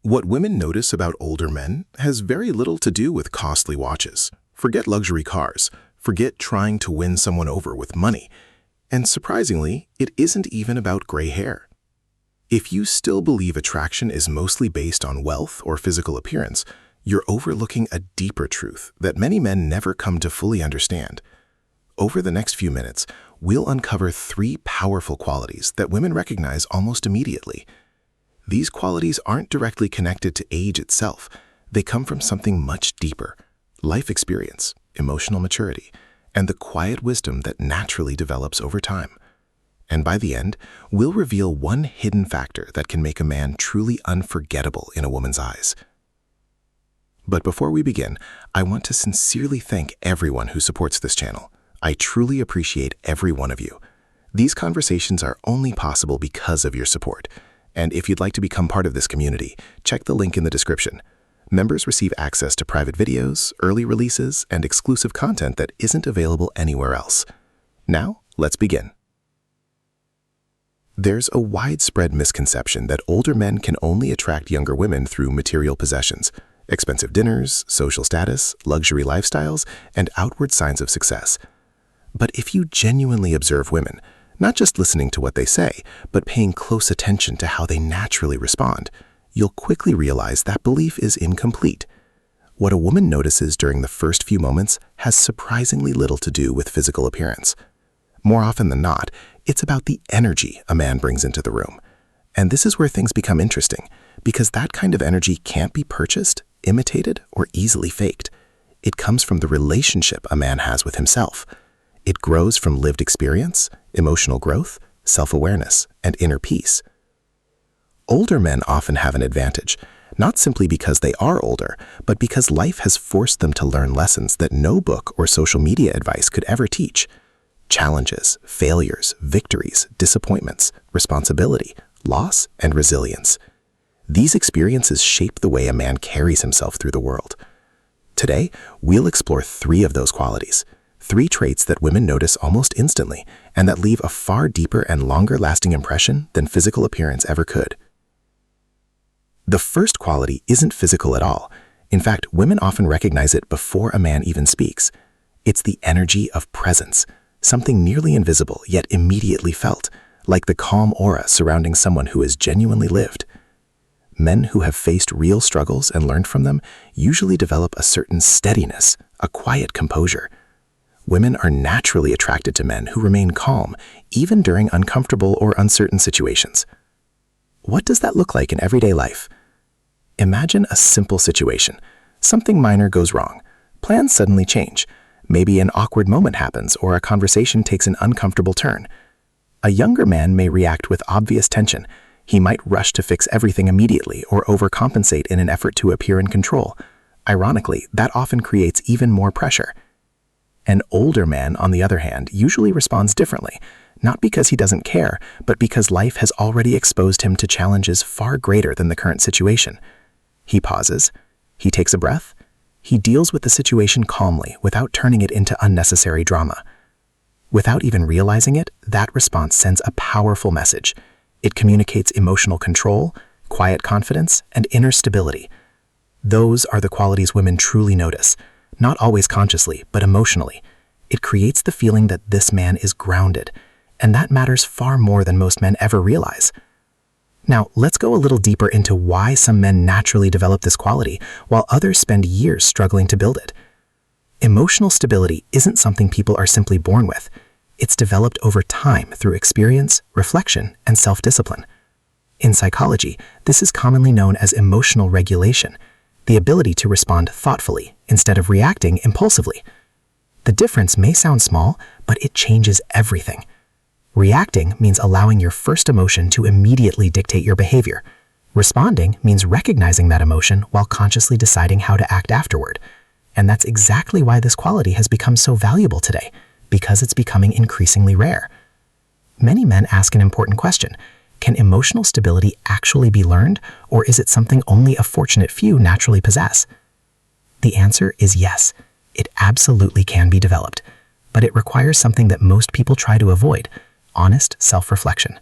What women notice about older men has very little to do with costly watches. Forget luxury cars. Forget trying to win someone over with money. And surprisingly, it isn't even about gray hair. If you still believe attraction is mostly based on wealth or physical appearance, you're overlooking a deeper truth that many men never come to fully understand. Over the next few minutes, we'll uncover 3 powerful qualities that women recognize almost immediately. These qualities aren't directly connected to age itself. They come from something much deeper: life experience, emotional maturity, and the quiet wisdom that naturally develops over time. And by the end, we'll reveal one hidden factor that can make a man truly unforgettable in a woman's eyes. But before we begin, I want to sincerely thank everyone who supports this channel. I truly appreciate every one of you. These conversations are only possible because of your support. And if you'd like to become part of this community, check the link in the description. Members receive access to private videos, early releases, and exclusive content that isn't available anywhere else. Now, let's begin. There's a widespread misconception that older men can only attract younger women through material possessions, expensive dinners, social status, luxury lifestyles, and outward signs of success. But if you genuinely observe women, not just listening to what they say, but paying close attention to how they naturally respond, you'll quickly realize that belief is incomplete. What a woman notices during the first few moments has surprisingly little to do with physical appearance. More often than not, it's about the energy a man brings into the room. And this is where things become interesting, because that kind of energy can't be purchased, imitated, or easily faked. It comes from the relationship a man has with himself. It grows from lived experience, emotional growth, self-awareness, and inner peace. Older men often have an advantage, not simply because they are older, but because life has forced them to learn lessons that no book or social media advice could ever teach. Challenges, failures, victories, disappointments, responsibility, loss, and resilience. These experiences shape the way a man carries himself through the world. Today, we'll explore 3 of those qualities. 3 traits that women notice almost instantly and that leave a far deeper and longer-lasting impression than physical appearance ever could. The first quality isn't physical at all. In fact, women often recognize it before a man even speaks. It's the energy of presence, something nearly invisible yet immediately felt, like the calm aura surrounding someone who has genuinely lived. Men who have faced real struggles and learned from them usually develop a certain steadiness, a quiet composure. Women are naturally attracted to men who remain calm, even during uncomfortable or uncertain situations. What does that look like in everyday life? Imagine a simple situation. Something minor goes wrong. Plans suddenly change. Maybe an awkward moment happens or a conversation takes an uncomfortable turn. A younger man may react with obvious tension. He might rush to fix everything immediately or overcompensate in an effort to appear in control. Ironically, that often creates even more pressure. An older man, on the other hand, usually responds differently, not because he doesn't care, but because life has already exposed him to challenges far greater than the current situation. He pauses, he takes a breath, he deals with the situation calmly without turning it into unnecessary drama. Without even realizing it, that response sends a powerful message. It communicates emotional control, quiet confidence, and inner stability. Those are the qualities women truly notice. Not always consciously, but emotionally. It creates the feeling that this man is grounded, and that matters far more than most men ever realize. Now, let's go a little deeper into why some men naturally develop this quality, while others spend years struggling to build it. Emotional stability isn't something people are simply born with. It's developed over time through experience, reflection, and self-discipline. In psychology, this is commonly known as emotional regulation, the ability to respond thoughtfully instead of reacting impulsively. The difference may sound small, but it changes everything. Reacting means allowing your first emotion to immediately dictate your behavior. Responding means recognizing that emotion while consciously deciding how to act afterward. And that's exactly why this quality has become so valuable today, because it's becoming increasingly rare. Many men ask an important question: can emotional stability actually be learned, or is it something only a fortunate few naturally possess? The answer is yes, it absolutely can be developed, but it requires something that most people try to avoid: honest self-reflection.